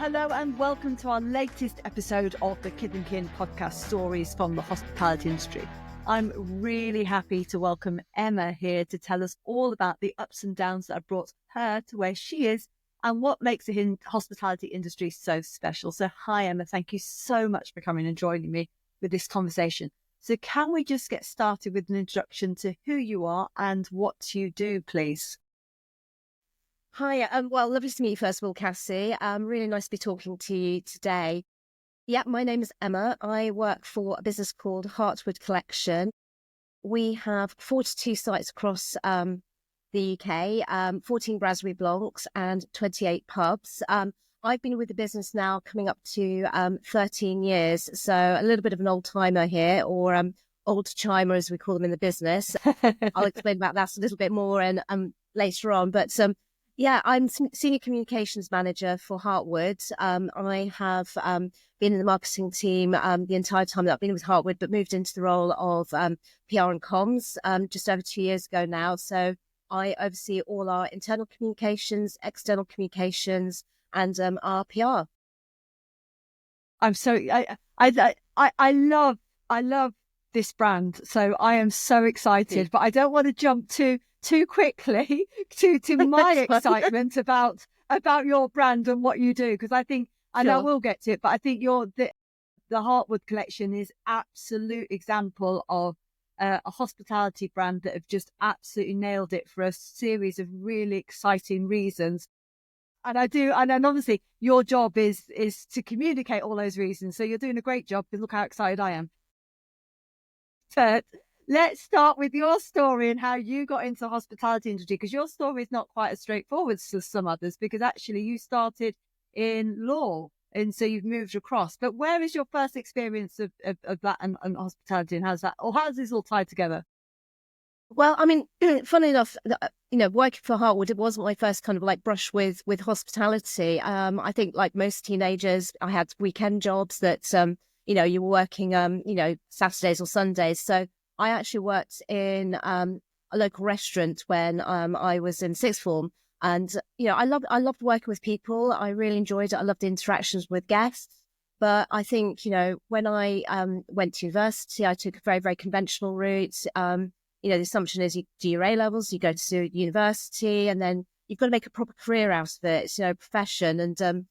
Hello and welcome to our latest episode of the Kid and Kin podcast, Stories from the Hospitality Industry. I'm really happy to welcome Emma here to tell us all about the ups and downs that have brought her to where she is and what makes the hospitality industry so special. So hi Emma, thank you so much for coming and joining me with this conversation. So can we just get started with an introduction to who you are and what you do, please? Hi, well, lovely to meet you first of all, Cassie. Really nice to be talking to you today. Yeah, my name is Emma. I work for a business called Heartwood Collection. We have 42 sites across the UK, 14 Brasserie Blancs and 28 pubs. I've been with the business now coming up to 13 years, so a little bit of an old-timer here, or old-chimer as we call them in the business. I'll explain about that a little bit more and later on, but yeah, I'm Senior Communications Manager for Heartwood. I have been in the marketing team the entire time that I've been with Heartwood, but moved into the role of PR and comms just over 2 years ago now. So I oversee all our internal communications, external communications, and our PR. I love this brand, so I am so excited. But I don't want to jump too quickly to my excitement about your brand and what you do, because I think, and I will get to it, but I think the Heartwood Collection is absolute example of a hospitality brand that have just absolutely nailed it for a series of really exciting reasons. And then obviously your job is to communicate all those reasons. So you're doing a great job, because look how excited I am. But let's start with your story and how you got into the hospitality industry, because your story is not quite as straightforward as some others, because actually you started in law and so you've moved across. But where is your first experience of that and hospitality, and how does this all tie together? Well, I mean, funnily enough, working for Heartwood, it wasn't my first kind of like brush with hospitality. I think like most teenagers, I had weekend jobs that, you were working, Saturdays or Sundays. So I actually worked in a local restaurant when I was in sixth form. And, I loved working with people. I really enjoyed it. I loved the interactions with guests. But I think, when I went to university, I took a very, very conventional route. The assumption is you do your A-levels, you go to university, and then you've got to make a proper career out of it, profession. And,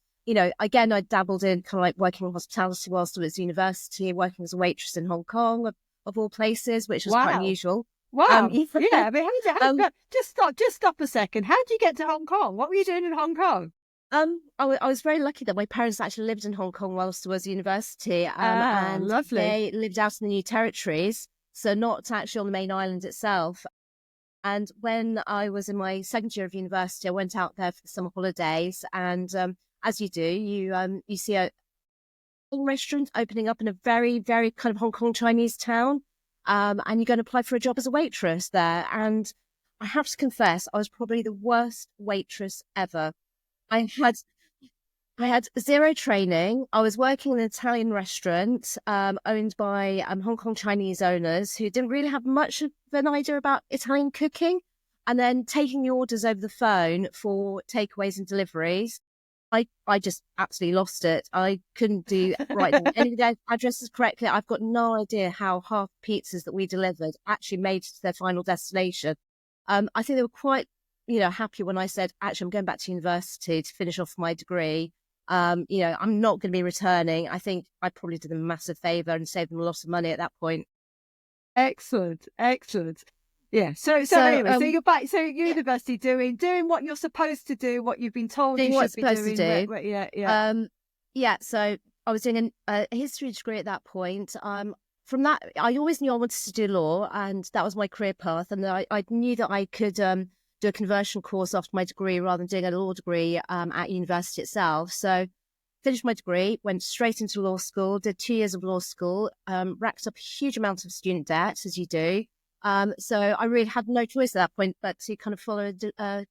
again, I dabbled in kind of like working in hospitality whilst I was at university, working as a waitress in Hong Kong, of all places, which was quite unusual. Wow. Yeah. I mean, just stop a second. How did you get to Hong Kong? What were you doing in Hong Kong? I was very lucky that my parents actually lived in Hong Kong whilst I was at university. And lovely. They lived out in the New Territories, so not actually on the main island itself. And when I was in my second year of university, I went out there for the summer holidays. And as you do, you see a restaurant opening up in a very, very kind of Hong Kong Chinese town. And you're going to apply for a job as a waitress there. And I have to confess, I was probably the worst waitress ever. I had zero training. I was working in an Italian restaurant owned by Hong Kong Chinese owners who didn't really have much of an idea about Italian cooking, and then taking the orders over the phone for takeaways and deliveries. I just absolutely lost it. I couldn't do any of the addresses correctly. I've got no idea how half pizzas that we delivered actually made it to their final destination. I think they were quite, happy when I said, actually, I'm going back to university to finish off my degree. I'm not going to be returning. I think I probably did them a massive favour and saved them a lot of money at that point. Excellent. Yeah. So anyway, so you're back. So university doing what you're supposed to do, what you've been told you should be doing. Yeah. So I was doing a history degree at that point. From that, I always knew I wanted to do law, and that was my career path. And I knew that I could do a conversion course after my degree rather than doing a law degree at university itself. So finished my degree, went straight into law school, did 2 years of law school, racked up a huge amount of student debt, as you do. So I really had no choice at that point but to kind of follow a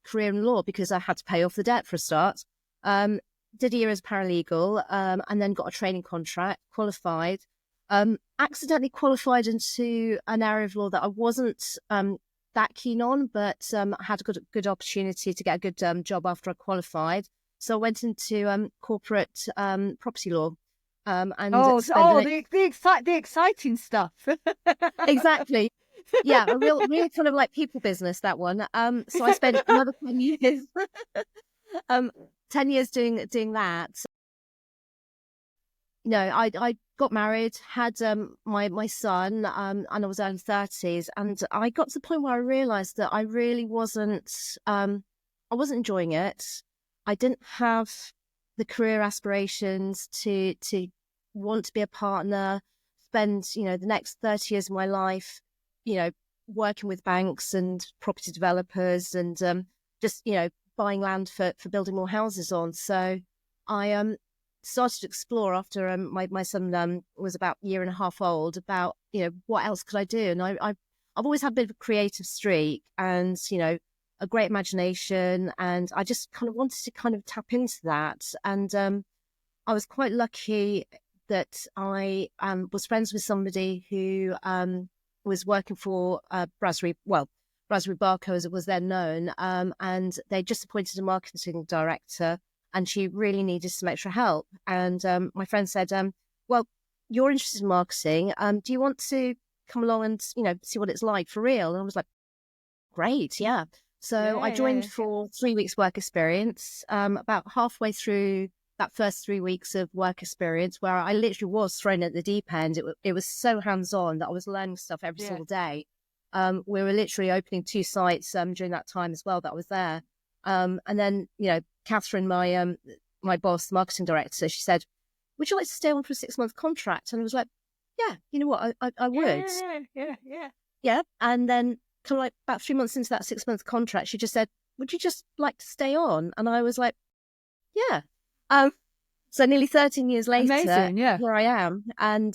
career in law, because I had to pay off the debt for a start. Did a year as paralegal, and then got a training contract, qualified. Accidentally qualified into an area of law that I wasn't that keen on, but I had a good opportunity to get a good job after I qualified. So I went into corporate property law, and spent the exciting stuff. exactly. Yeah, a real kind of like people business, that one. So I spent another 10 years, 10 years doing that. I got married, had my son, and I was early 30s, and I got to the point where I realised that I really I wasn't enjoying it. I didn't have the career aspirations to want to be a partner, spend the next 30 years of my life, working with banks and property developers and just buying land for building more houses on. So I started to explore after my son was about a year and a half old about what else could I do, and I've always had a bit of a creative streak and a great imagination, and I just kind of wanted to kind of tap into that. And I was quite lucky that I was friends with somebody who was working for Brasserie Barco, as it was then known, and they just appointed a marketing director, and she really needed some extra help. And my friend said, well, you're interested in marketing. Do you want to come along and, see what it's like for real? And I was like, great, yeah. So I joined for 3 weeks work experience. About halfway through that first 3 weeks of work experience, where I literally was thrown at the deep end. It was so hands-on that I was learning stuff every single day. We were literally opening 2 sites during that time as well that I was there. And then, Catherine, my boss, the marketing director, she said, would you like to stay on for a 6-month contract? And I was like, yeah, you know what, I would. Yeah. And then kind of like about 3 months into that 6-month contract, she just said, would you just like to stay on? And I was like, yeah. So nearly 13 years later, amazing, yeah. Here I am. And,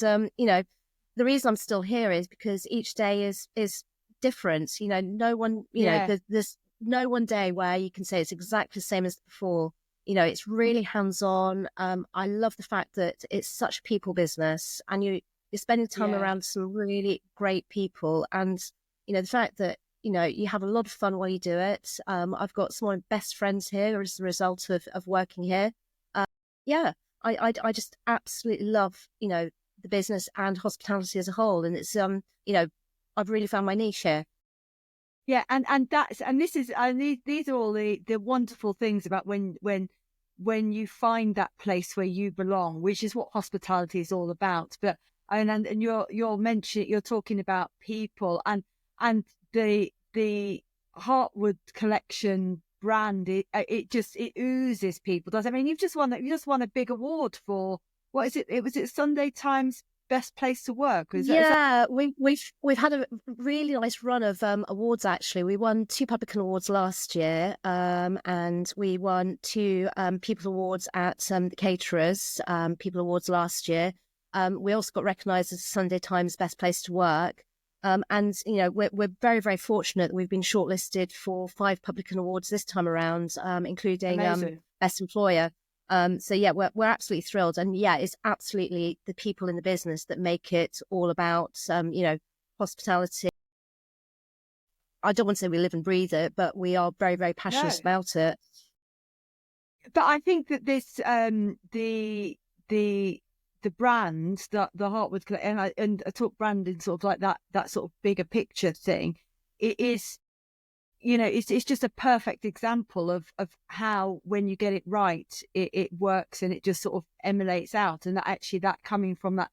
the reason I'm still here is because each day is different. No one, there's no one day where you can say it's exactly the same as before. It's really hands-on. I love the fact that it's such a people business, and you're spending time around some really great people. And, the fact that, you have a lot of fun while you do it. I've got some of my best friends here as a result of working here. I just absolutely love, the business and hospitality as a whole. And it's, I've really found my niche here. Yeah, and these are all the wonderful things about when you find that place where you belong, which is what hospitality is all about. But and you're talking about people and the Heartwood Collection brand. It oozes people. Does I mean you've just won a big award for what is it? Was it Sunday Times Best Place to Work? Is that... We've had a really nice run of awards. Actually, we won 2 Publican Awards last year, and we won 2 People Awards at the Caterers People Awards last year. We also got recognised as Sunday Times Best Place to Work, and we're very, very fortunate that we've been shortlisted for 5 Publican Awards this time around, including Best Employer. So yeah, we're absolutely thrilled, and yeah, it's absolutely the people in the business that make it all about hospitality. I don't want to say we live and breathe it, but we are very, very passionate about it. But I think that this the brand, the Heartwood Collection, and I talk brand in sort of like that sort of bigger picture thing. It is. It's just a perfect example of how when you get it right, it works, and it just sort of emulates out. And that coming from that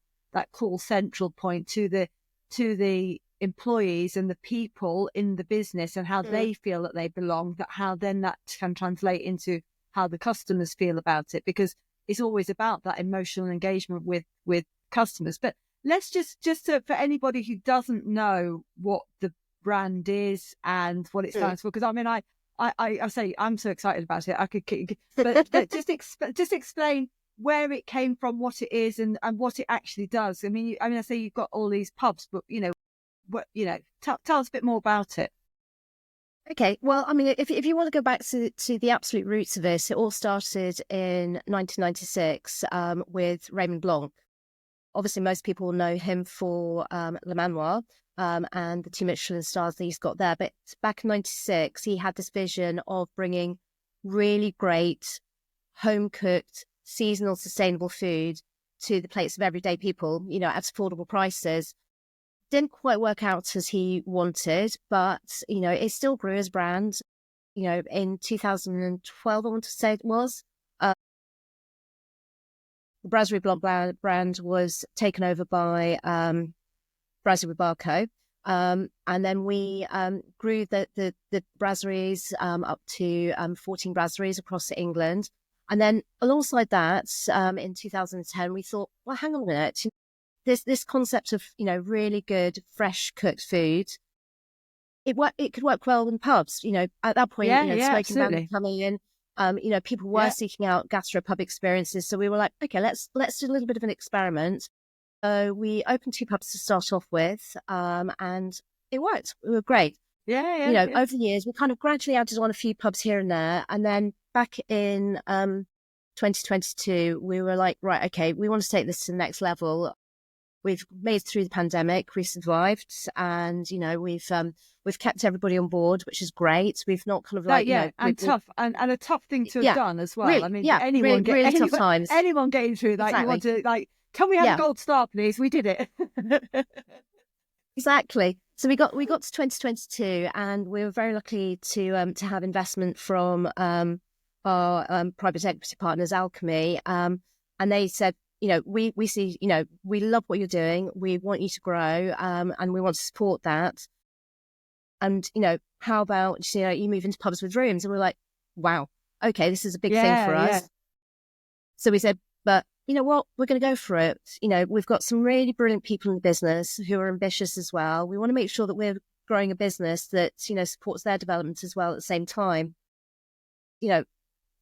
call central point to the employees and the people in the business and how they feel that they belong, how then that can translate into how the customers feel about it, because it's always about that emotional engagement with customers. But let's just for anybody who doesn't know what the brand is and what it stands for, because I mean I say I'm so excited about it, I could but just explain where it came from, what it is, and what it actually does. I mean I say you've got all these pubs, but tell us a bit more about it. Okay, well, I mean, if you want to go back to the absolute roots of this, it all started in 1996 with Raymond Blanc. Obviously, most people will know him for Le Manoir and the 2 Michelin stars that he's got there. But back in 96, he had this vision of bringing really great home-cooked, seasonal, sustainable food to the plates of everyday people, at affordable prices. Didn't quite work out as he wanted, but, it still grew as a brand. In 2012, I want to say it was, the Brasserie Blanc brand was taken over by Brasserie Barco. And then we grew the brasseries up to 14 brasseries across England. And then alongside that, in 2010, we thought, well, hang on a minute. This concept of, really good, fresh cooked food, it could work well in pubs. At that point, smoking ban coming in, people were seeking out gastropub experiences. So we were like, okay, let's do a little bit of an experiment. So we opened 2 pubs to start off with, and it worked. We were great. Over the years, we kind of gradually added on a few pubs here and there. And then back in 2022, we were like, right, okay, we want to take this to the next level. We've made it through the pandemic, we survived, and we've kept everybody on board, which is great. We've not kind of like tough and a tough thing to have done as well. Really, I mean, really tough times. Anyone getting through that, you want to can we have a gold star, please? We did it. Exactly. So we got to 2022, and we were very lucky to have investment from our private equity partners, Alchemy, and they said, we see, we love what you're doing. We want you to grow, and we want to support that. And, how about, you move into pubs with rooms? And we're like, wow, okay, this is a big thing for us. Yeah. So we said, but you know what, we're going to go for it. We've got some really brilliant people in the business who are ambitious as well. We want to make sure that we're growing a business that, supports their development as well at the same time.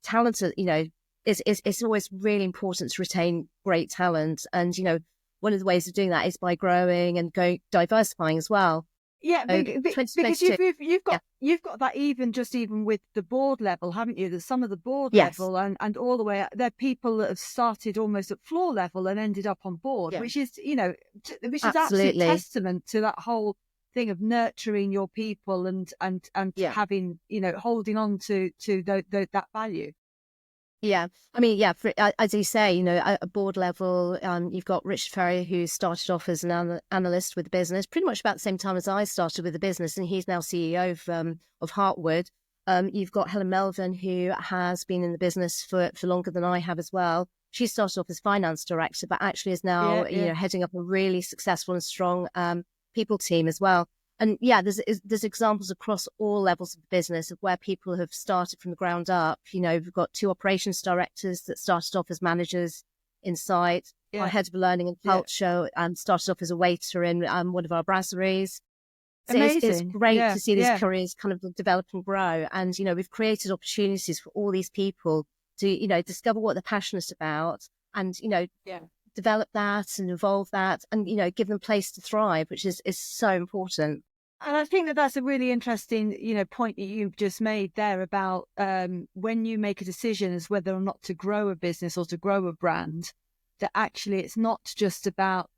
Talent, it's always really important to retain great talent. And, one of the ways of doing that is by growing and diversifying as well. Yeah, because you've got that even with the board level, haven't you? That some of the board level and all the way up, there are people that have started almost at floor level and ended up on board, which is, which is absolute testament to that whole thing of nurturing your people and having, holding on to that value. Yeah, I mean, as you say, at a board level, you've got Richard Ferrier, who started off as an analyst with the business, pretty much about the same time as I started with the business, and he's now CEO of Heartwood. You've got Helen Melvin, who has been in the business for longer than I have as well. She started off as finance director, but actually is now, heading up a really successful and strong people team as well. And there's examples across all levels of the business of where people have started from the ground up. We've got 2 operations directors that started off as managers inside. Our head of learning and culture started off as a waiter in one of our brasseries. So it's great to see these careers kind of develop and grow. And, we've created opportunities for all these people to, discover what they're passionate about and, develop that and evolve that and, give them a place to thrive, which is so important. And I think that's a really interesting, point that you've just made there about when you make a decision as whether or not to grow a business or to grow a brand, that actually it's not just about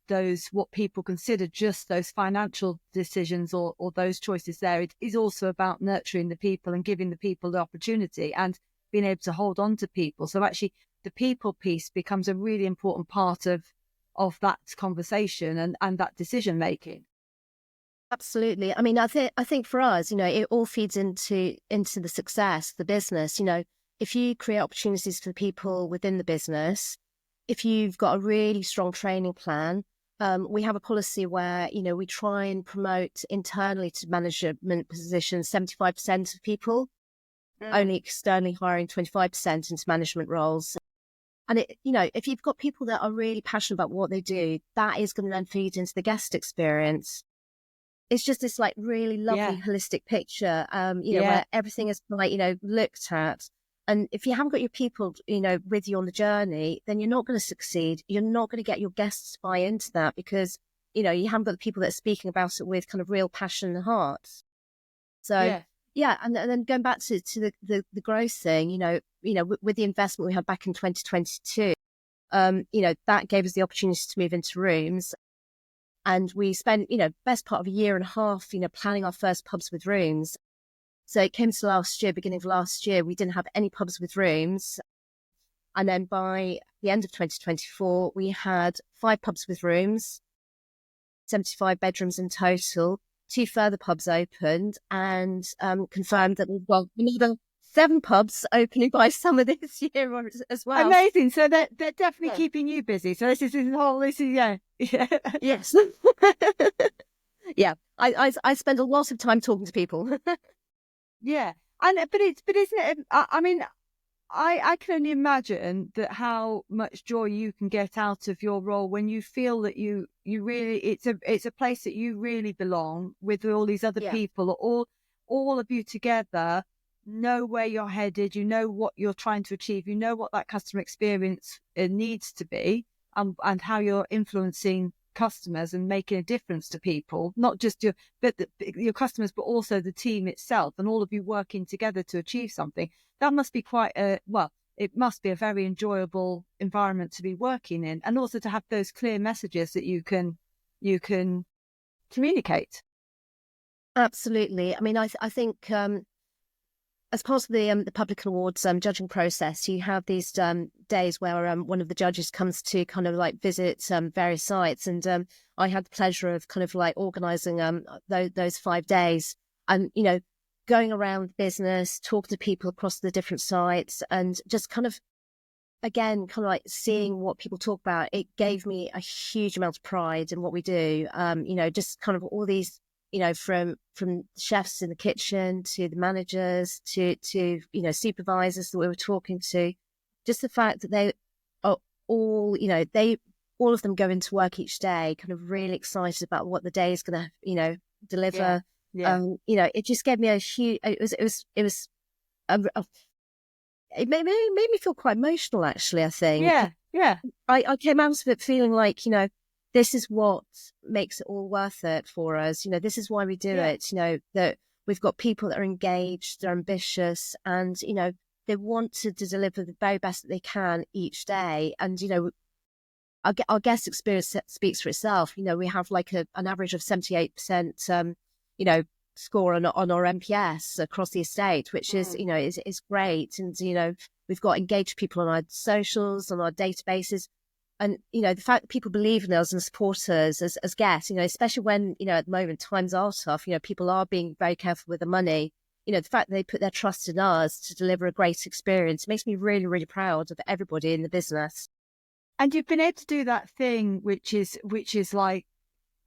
what people consider just those financial decisions or those choices there. It is also about nurturing the people and giving the people the opportunity and being able to hold on to people. So actually the people piece becomes a really important part of that conversation and that decision making. Absolutely. I mean, I think for us, it all feeds into the success, the business. If you create opportunities for the people within the business, if you've got a really strong training plan, we have a policy where, we try and promote internally to management positions 75% of people, only externally hiring 25% into management roles. And if you've got people that are really passionate about what they do, that is going to then feed into the guest experience. It's just this like really lovely holistic picture, where everything is like, looked at. And if you haven't got your people, with you on the journey, then you're not going to succeed. You're not going to get your guests to buy into that because, you haven't got the people that are speaking about it with kind of real passion and heart. So, and then going back to the growth thing, with the investment we had back in 2022, that gave us the opportunity to move into rooms. And we spent, best part of a year and a half, planning our first pubs with rooms. So it came to beginning of last year, we didn't have any pubs with rooms. And then by the end of 2024, we had 5 pubs with rooms, 75 bedrooms in total. 2 further pubs opened, and confirmed that we've got another 7 pubs opening by summer this year as well. Amazing. So they're definitely keeping you busy. So this is yeah. Yes. Yeah. I spend a lot of time talking to people. Yeah. But isn't it, I mean, I can only imagine that how much joy you can get out of your role when you feel that you really, it's a place that you really belong with all these other people, all of you together know where you're headed, you know what you're trying to achieve, you know what that customer experience needs to be, and how you're influencing customers and making a difference to people, not just your customers, but also the team itself, and all of you working together to achieve something. That must be it must be a very enjoyable environment to be working in, and also to have those clear messages that you can communicate. Absolutely. I mean, I think as part of the public awards judging process, you have these days where one of the judges comes to kind of like visit various sites, and I had the pleasure of kind of like organising those 5 days, and going around business, talking to people across the different sites, and just kind of like seeing what people talk about. It gave me a huge amount of pride in what we do. Just kind of all these, from chefs in the kitchen to the managers to supervisors that we were talking to, just the fact that they are all of them go into work each day kind of really excited about what the day is going to deliver. It just gave me a huge, it made me feel quite emotional, actually. I think I came out of it feeling like this is what makes it all worth it for us. This is why we do it. That we've got people that are engaged, they're ambitious, and they want to deliver the very best that they can each day. And our guest experience speaks for itself. We have like an average of 78%. Score on our NPS across the estate, which is great. And we've got engaged people on our socials, on our databases. And, the fact that people believe in us and support us as guests, especially when, at the moment times are tough, people are being very careful with the money. The fact that they put their trust in us to deliver a great experience makes me really, really proud of everybody in the business. And you've been able to do that thing, which is like,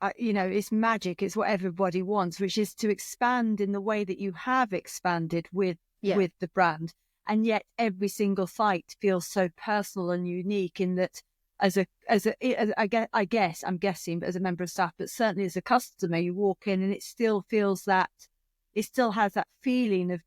it's magic. It's what everybody wants, which is to expand in the way that you have expanded with the brand. And yet every single site feels so personal and unique in that I guess, I'm guessing, but as a member of staff, but certainly as a customer, you walk in and it still feels that, it still has that feeling of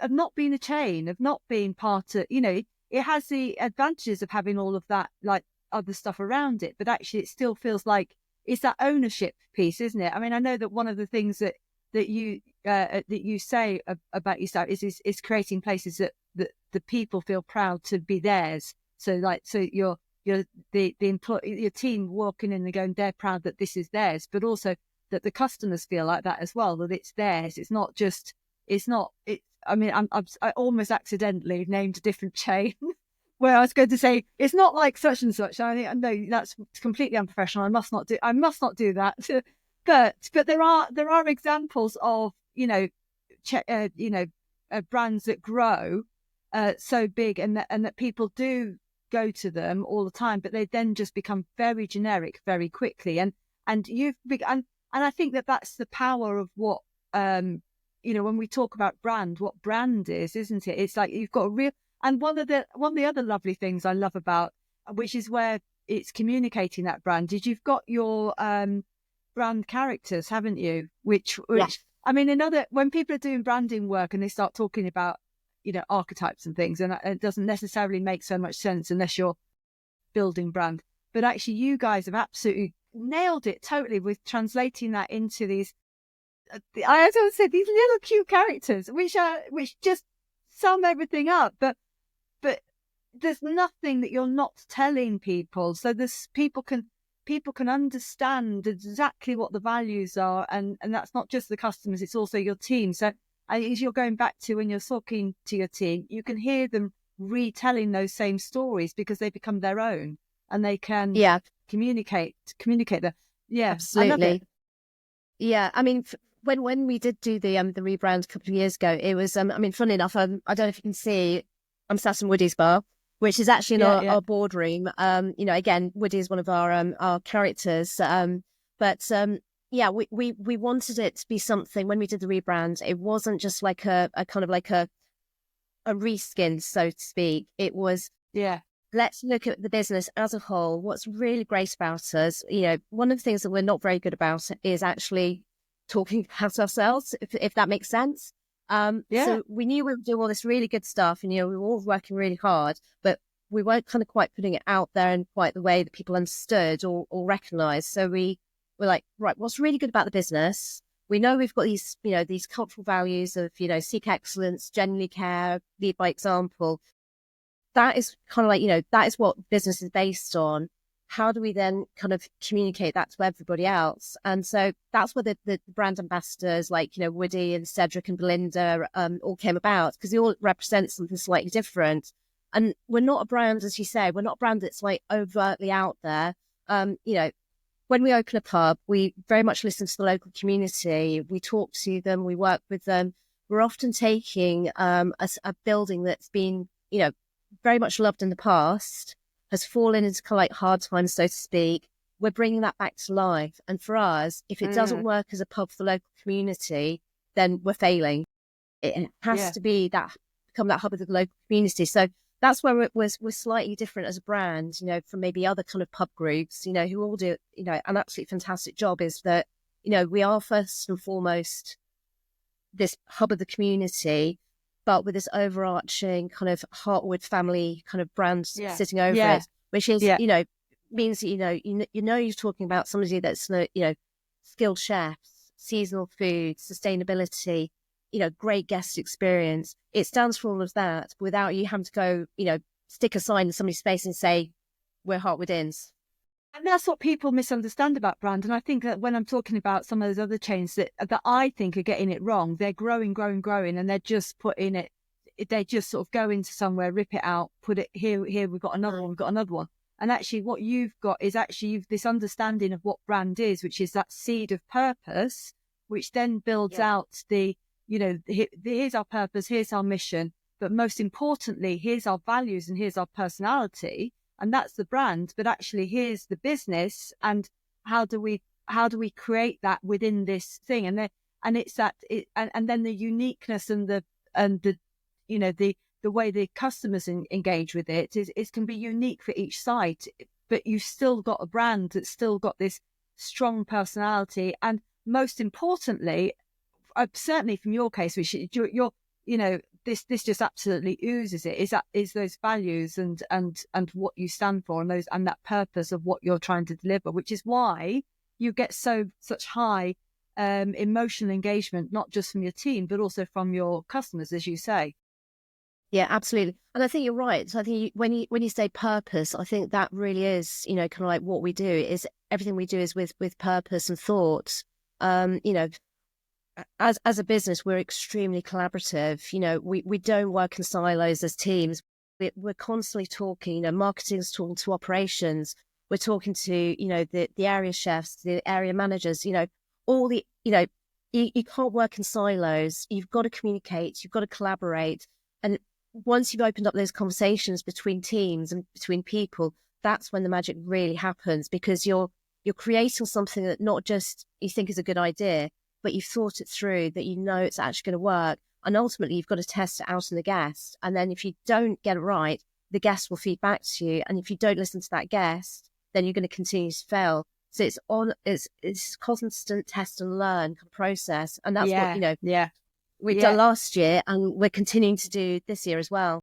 not being a chain, of not being part of, it has the advantages of having all of that, like other stuff around it, but actually it still feels like it's that ownership piece, isn't it? I mean, I know that one of the things that you say about yourself is creating places that the people feel proud to be theirs. So you're the employee, your team walking in and going, they're proud that this is theirs, but also that the customers feel like that as well, that it's theirs. I almost accidentally named a different chain where I was going to say it's not like such and such. I know that's completely unprofessional. I must not do that. But there are examples of brands that grow so big and that people do go to them all the time, but they then just become very generic very quickly. And I think that's the power of what when we talk about brand, what brand is, isn't it? It's like you've got a real. And one of the other lovely things I love about, which is where it's communicating that brand, is you've got your brand characters, haven't you? Which I mean, when people are doing branding work and they start talking about archetypes and things, and it doesn't necessarily make so much sense unless you're building brand. But actually, you guys have absolutely nailed it totally with translating that into these. I always say these little cute characters, which just sum everything up, but there's nothing that you're not telling people. So people can understand exactly what the values are, and that's not just the customers, it's also your team. So as you're going back to when you're talking to your team, you can hear them retelling those same stories because they become their own and they can communicate them. Yeah, absolutely. I love it. Yeah, I mean, when we did do the rebrand a couple of years ago, it was I mean, funny enough, I don't know if you can see, I'm sat in Woody's bar, which is actually in our boardroom. You know, again, Woody is one of our characters. Yeah, we wanted it to be something. When we did the rebrand, it wasn't just like a kind of like a reskin, so to speak. It was, let's look at the business as a whole. What's really great about us, you know, one of the things that we're not very good about is actually talking about ourselves, if that makes sense. So we knew we would do all this really good stuff, and, you know, we were all working really hard, but we weren't kind of quite putting it out there in quite the way that people understood or recognized. So we were like, right, what's really good about the business? We know we've got these, you know, these cultural values of, you know, seek excellence, genuinely care, lead by example. That is kind of like, you know, that is what business is based on. How do we then kind of communicate that to everybody else? And so that's where the brand ambassadors like, you know, Woody and Cedric and Belinda all came about, because they all represent something slightly different. And we're not a brand, as you say, we're not a brand that's like overtly out there. You know, when we open a pub, we very much listen to the local community. We talk to them, we work with them. We're often taking a building that's been, you know, very much loved in the past, has fallen into kind of like hard times, so to speak. We're bringing that back to life. And for us, if it doesn't work as a pub for the local community, then we're failing. It has to be that, become that hub of the local community. So that's where we're slightly different as a brand, you know, from maybe other kind of pub groups, you know, who all do, you know, an absolutely fantastic job, is that, you know, we are first and foremost this hub of the community, but with this overarching kind of Heartwood family kind of brand sitting over it, which is, you know, means that, you know, you're talking about somebody that's, you know, skilled chefs, seasonal food, sustainability, you know, great guest experience. It stands for all of that without you having to go, you know, stick a sign in somebody's face and say, we're Heartwood Inns. And that's what people misunderstand about brand. And I think that when I'm talking about some of those other chains that I think are getting it wrong, they're growing, and they're just putting it, they just sort of go into somewhere, rip it out, put it here, we've got another one. And actually what you've got is actually you've this understanding of what brand is, which is that seed of purpose, which then builds out the, you know, here's our purpose, here's our mission, but most importantly, here's our values and here's our personality. And that's the brand, but actually here's the business, and how do we create that within this thing? And it's that, and then the uniqueness and the you know, the way the customers engage with it is can be unique for each site, but you've still got a brand that's still got this strong personality. And most importantly, certainly from your case, which you're, you know, this just absolutely oozes it, is those values and what you stand for, and those, and that purpose of what you're trying to deliver, which is why you get such high emotional engagement, not just from your team, but also from your customers, as you say. Yeah, absolutely. And I think you're right. So I think when you say purpose, I think that really is, you know, kind of like what we do is everything we do is with purpose and thought. You know, as a business, we're extremely collaborative. You know, we don't work in silos as teams. We're constantly talking, you know, marketing's talking to operations. We're talking to, you know, the area chefs, the area managers, you know, all the, you know, you can't work in silos. You've got to communicate. You've got to collaborate. And once you've opened up those conversations between teams and between people, that's when the magic really happens, because you're creating something that not just you think is a good idea, but you've thought it through, that you know it's actually going to work. And ultimately, you've got to test it out on the guest. And then if you don't get it right, the guest will feed back to you. And if you don't listen to that guest, then you're going to continue to fail. So it's constant test and learn process. And that's what, you know, we've done last year, and we're continuing to do this year as well.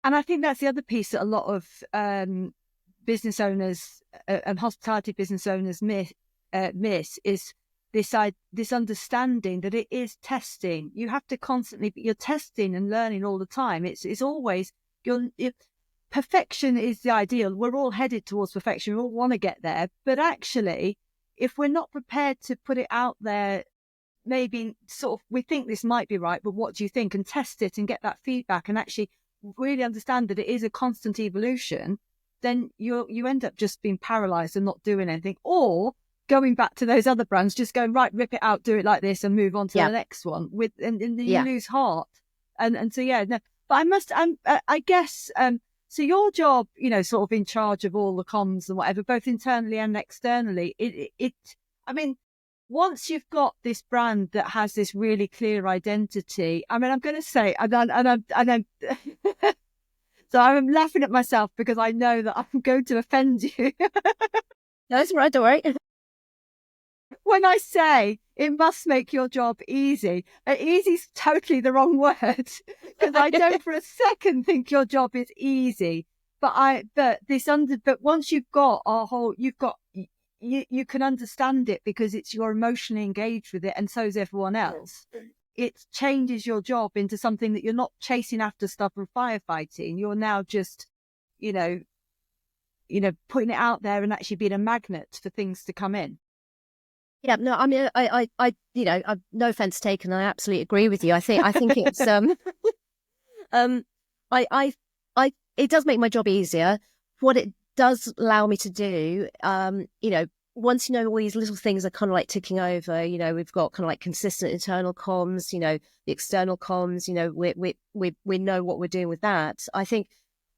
And I think that's the other piece that a lot of business owners and hospitality business owners miss is this understanding that it is testing. You have to constantly, you're testing and learning all the time. It's always, perfection is the ideal. We're all headed towards perfection. We all want to get there. But actually, if we're not prepared to put it out there, maybe sort of, we think this might be right, but what do you think? And test it and get that feedback. And actually, really understand that it is a constant evolution, then you end up just being paralyzed and not doing anything, or going back to those other brands, just going, right, rip it out, do it like this, and move on to the next one. And then you lose heart. And so no, but I guess so your job, sort of in charge of all the comms and whatever, both internally and externally. I mean, once you've got this brand that has this really clear identity, I mean, I'm going to say, and I'm so I'm laughing at myself because I know that I'm going to offend you. No, it's all right, don't worry. When I say it must make your job easy, easy is totally the wrong word, because I don't for a second think your job is easy. But once you've got you can understand it because you're emotionally engaged with it, and so is everyone else. It changes your job into something that you're not chasing after stuff and firefighting. You're now just, putting it out there and actually being a magnet for things to come in. Yeah, no, I mean, I no offense taken. I absolutely agree with you. I think it's it does make my job easier. What it does allow me to do, once all these little things are kind of like ticking over, we've got kind of like consistent internal comms, the external comms, we know what we're doing with that. I think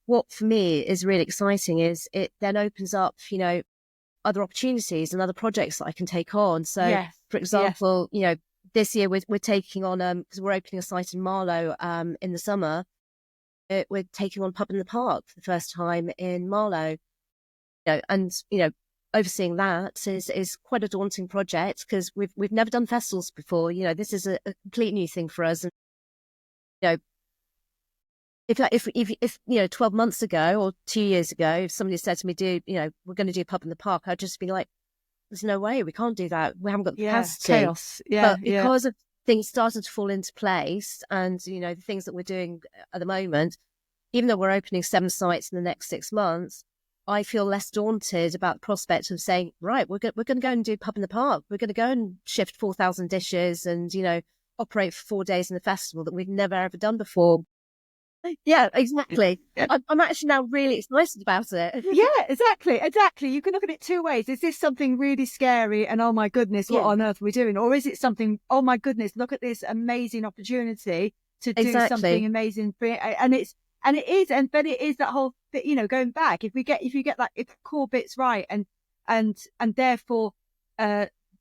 what for me is really exciting is it then opens up, other opportunities and other projects that I can take on. So, for example, this year we're taking on, because we're opening a site in Marlow in the summer, we're taking on Pub in the Park for the first time in Marlow. And overseeing that is quite a daunting project because we've never done festivals before. This is a complete new thing for us. And if 12 months ago or 2 years ago, if somebody said to me, we're going to do Pub in the Park, I'd just be like, there's no way, we can't do that. We haven't got the capacity. Chaos. Yeah, but because of things started to fall into place, and the things that we're doing at the moment, even though we're opening 7 sites in the next 6 months, I feel less daunted about the prospect of saying, right, we're going to go and do Pub in the Park. We're going to go and shift 4,000 dishes and, operate for 4 days in the festival that we've never ever done before. Yeah, exactly. Yeah. I'm actually now really excited about it. Yeah, exactly. You can look at it 2 ways. Is this something really scary and, oh my goodness, what on earth are we doing? Or is it something, oh my goodness, look at this amazing opportunity to do something amazing. And it is that whole, going back, if you get that, if the core bits right and therefore,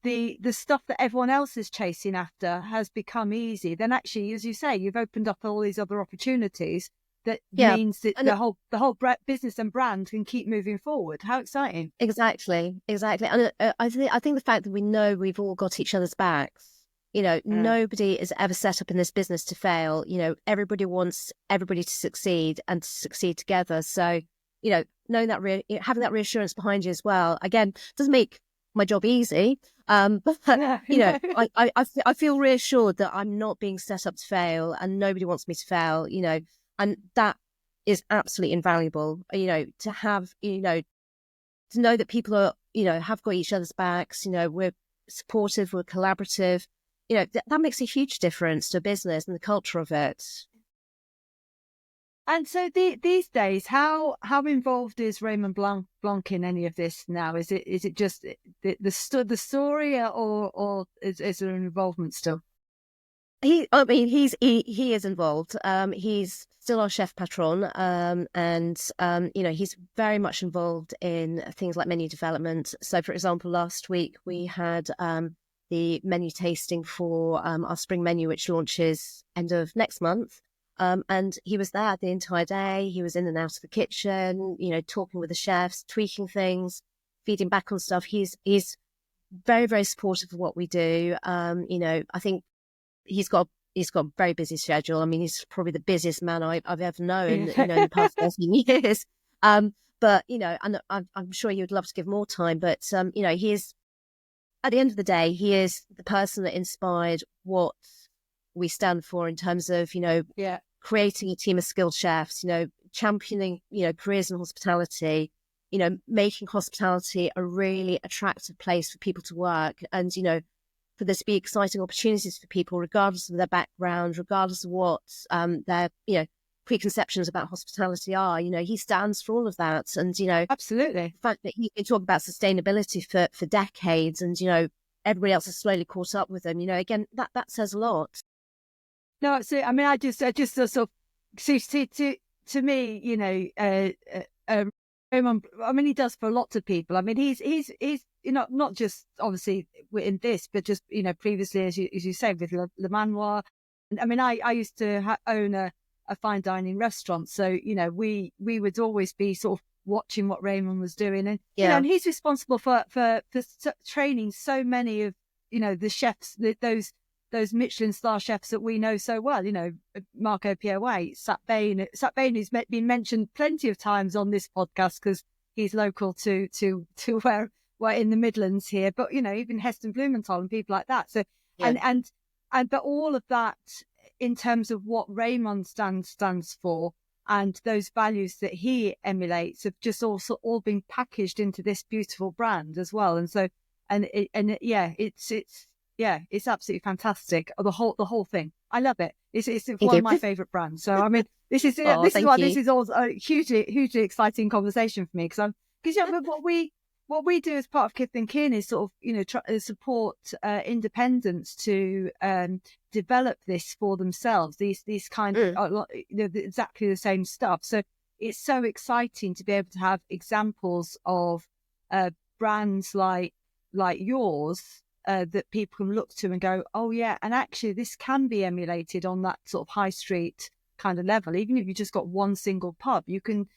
the stuff that everyone else is chasing after has become easy, then actually, as you say, you've opened up all these other opportunities that means that the whole business and brand can keep moving forward. How exciting. Exactly. And I think the fact that we know we've all got each other's backs, nobody is ever set up in this business to fail. Everybody wants everybody to succeed and to succeed together. So, knowing that, having that reassurance behind you as well, again, doesn't make my job easy. But I feel reassured that I'm not being set up to fail, and nobody wants me to fail, and that is absolutely invaluable, to have, to know that people are, have got each other's backs, we're supportive, we're collaborative, that makes a huge difference to a business and the culture of it. And so these days, how involved is Raymond Blanc in any of this now? Is it just the story, or is there an involvement still? He is involved. He's still our chef patron, and he's very much involved in things like menu development. So, for example, last week we had the menu tasting for our spring menu, which launches end of next month. And he was there the entire day. He was in and out of the kitchen, talking with the chefs, tweaking things, feeding back on stuff. He's very, very supportive of what we do. I think he's got a very busy schedule. I mean, he's probably the busiest man I've ever known, in the past 13 years. But, and I'm sure he would love to give more time. But, he is, at the end of the day, he is the person that inspired what we stand for in terms of, creating a team of skilled chefs, championing, careers in hospitality, making hospitality a really attractive place for people to work, and, for there to be exciting opportunities for people, regardless of their background, regardless of what their, preconceptions about hospitality are. He stands for all of that. And, Absolutely. the fact that he can talk about sustainability for decades and, everybody else has slowly caught up with him, again, that says a lot. No, absolutely. I mean, I just sort of see to me, Raymond, I mean, he does for lots of people. I mean, he's not just obviously in this, but just previously, as you said, with Le Manoir. I mean, I used to own a fine dining restaurant, so we would always be sort of watching what Raymond was doing, and and he's responsible for training so many of the chefs, those Michelin star chefs that we know so well, Marco Pierre, Sat Bain, who's been mentioned plenty of times on this podcast because he's local to where we're in the Midlands here, but even Heston Blumenthal and people like that. So but all of that in terms of what Raymond stands for and those values that he emulates have just also all been packaged into this beautiful brand as well. And so it's absolutely fantastic. The whole thing. I love it. It's one of my favorite brands. So I mean, this is this is all a hugely exciting conversation for me because what we do as part of Kith and Kin is sort of try to support independents to develop this for themselves. These kind of exactly the same stuff. So it's so exciting to be able to have examples of brands like yours. That people can look to and go, oh yeah, and actually this can be emulated on that sort of high street kind of level. Even if you just got one single pub, you can.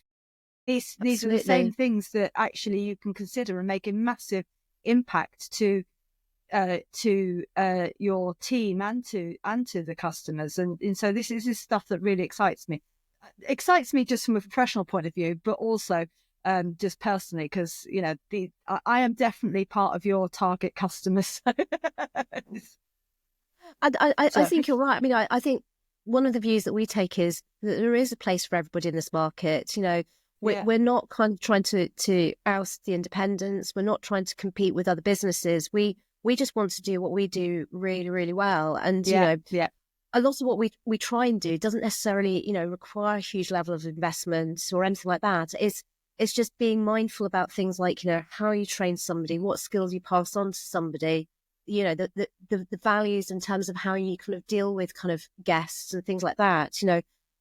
These are the same things that actually you can consider and make a massive impact to your team and to the customers. And so this is stuff that really excites me. Excites me just from a professional point of view, but also. Just personally, because I am definitely part of your target customers. I think you're right. I mean, I think one of the views that we take is that there is a place for everybody in this market. We're not kind of trying to oust the independents. We're not trying to compete with other businesses. We just want to do what we do really, really well. And a lot of what we try and do doesn't necessarily require a huge level of investment or anything like that. It's just being mindful about things like, how you train somebody, what skills you pass on to somebody, the values in terms of how you kind of deal with kind of guests and things like that.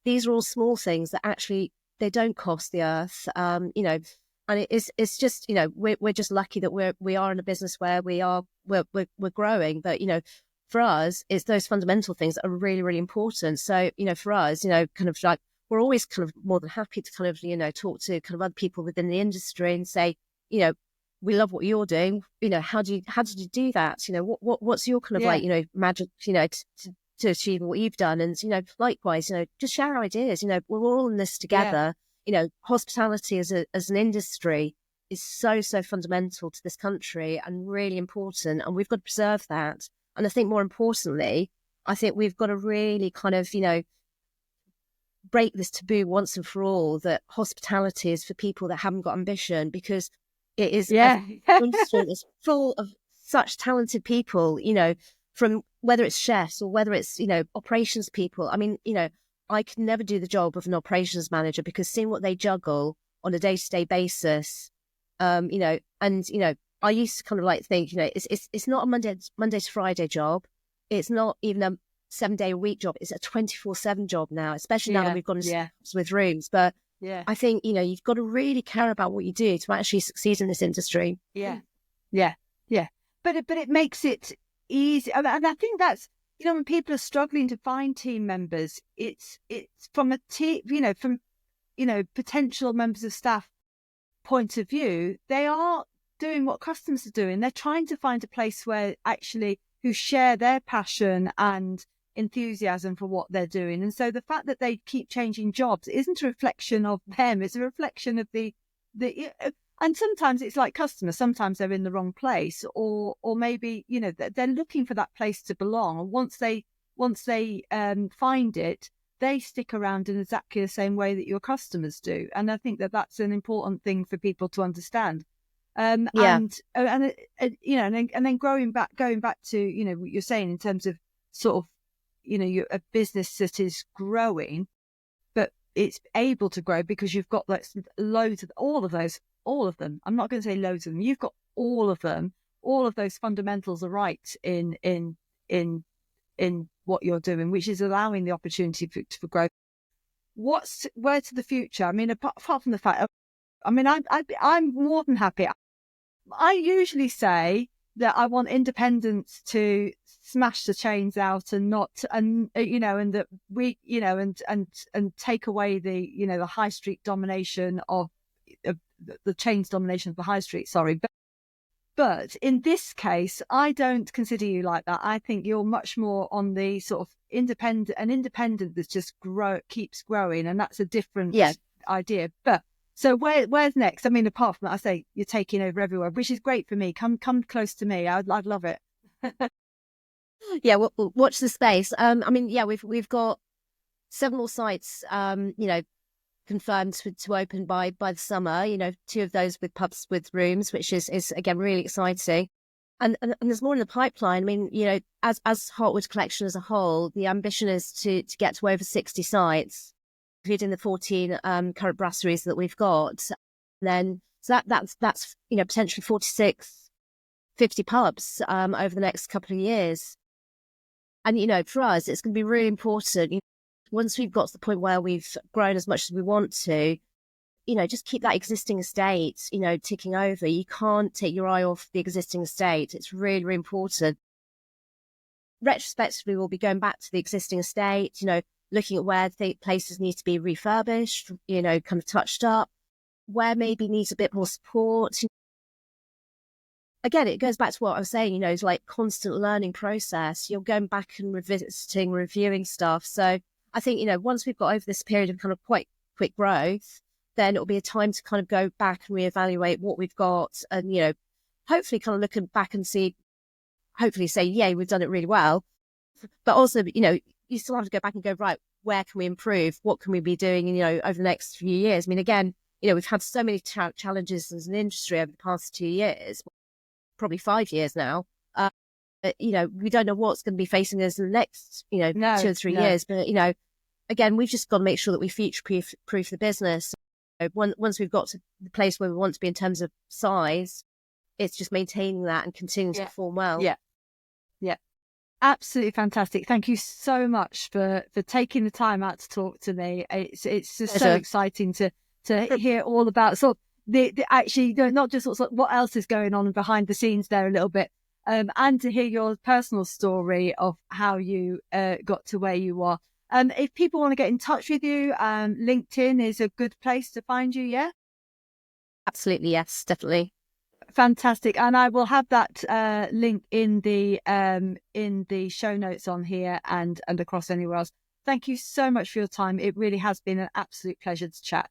These are all small things that actually, they don't cost the earth, and it's just, we're just lucky that we are in a business where we're growing. But, for us, it's those fundamental things that are really, really important. So, for us, kind of like, we're always kind of more than happy to kind of, talk to kind of other people within the industry and say, we love what you're doing. How did you do that? What's your kind of magic, to achieve what you've done? And, likewise, just share ideas. We're all in this together. Hospitality as an industry is so fundamental to this country and really important. And we've got to preserve that. And I think more importantly, we've got to really kind of, break this taboo once and for all that hospitality is for people that haven't got ambition, because it is an industry that's full of such talented people, from whether it's chefs or whether it's, operations people. I mean, I could never do the job of an operations manager because seeing what they juggle on a day-to-day basis, I used to kind of like think, it's not a Monday to Friday job. It's not even a 7-day-a-week job. It's a 24/7 job now, especially now that we've gone with rooms. But I think, you've got to really care about what you do to actually succeed in this industry. Yeah. But it makes it easy. And I think that's, when people are struggling to find team members, it's from a team, from, potential members of staff point of view, they are doing what customers are doing. They're trying to find a place where actually who share their passion and enthusiasm for what they're doing. And so the fact that they keep changing jobs isn't a reflection of them, it's a reflection of the and sometimes it's like customers, sometimes they're in the wrong place, or maybe they're looking for that place to belong, and once they find it, they stick around in exactly the same way that your customers do. And I think that that's an important thing for people to understand. And then going back to what you're saying in terms of sort of you're a business that is growing, but it's able to grow because you've got like loads of all of them. I'm not going to say loads of them. You've got all of them. All of those fundamentals are right in what you're doing, which is allowing the opportunity for growth. Where to the future? I mean, apart from the fact, I mean, I'm more than happy. I usually say that I want independence to smash the chains out and not, and and that we, and take away the high street domination of the chains domination of the high street. Sorry, but in this case, I don't consider you like that. I think you're much more on the sort of independent that just keeps growing, and that's a different idea. But so where's next? I mean, apart from that, I say you're taking over everywhere, which is great for me. Come close to me. I'd love it. Yeah, we'll watch the space. I mean, yeah, we've got 7 more sites, confirmed to open by the summer. 2 of those with pubs with rooms, which is again really exciting. And there's more in the pipeline. I mean, as Heartwood Collection as a whole, the ambition is to get to over 60 sites, including the 14 current brasseries that we've got. And then so that's potentially 46, 50 pubs over the next couple of years. And for us, it's going to be really important. Once we've got to the point where we've grown as much as we want to, just keep that existing estate, ticking over. You can't take your eye off the existing estate. It's really, really important. Retrospectively, we'll be going back to the existing estate, looking at where the places need to be refurbished, kind of touched up, where maybe needs a bit more support. Again, it goes back to what I was saying, it's like constant learning process. You're going back and revisiting, reviewing stuff. So I think, once we've got over this period of kind of quite quick growth, then it'll be a time to kind of go back and reevaluate what we've got and, hopefully kind of looking back and hopefully say, yeah, we've done it really well. But also, you still have to go back and go, right, where can we improve? What can we be doing, over the next few years? I mean, again, we've had so many challenges as an industry over the past 2 years, probably 5 years now. We don't know what's going to be facing us in the next, 2 or 3 years. But, again, we've just got to make sure that we future-proof the business. Once we've got to the place where we want to be in terms of size, it's just maintaining that and continuing to perform well. Yeah. Absolutely fantastic. Thank you so much for taking the time out to talk to me. It's just so exciting to hear all about sort of the actually not just sort of what else is going on behind the scenes there a little bit. And to hear your personal story of how you got to where you are. If people want to get in touch with you, LinkedIn is a good place to find you, yeah? Absolutely, yes, definitely. Fantastic. And I will have that link in the show notes on here and across anywhere else. Thank you so much for your time. It really has been an absolute pleasure to chat.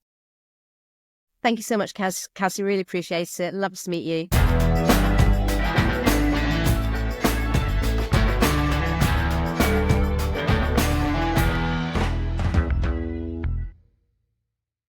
Thank you so much, Cassie. Really appreciate it. Love to meet you.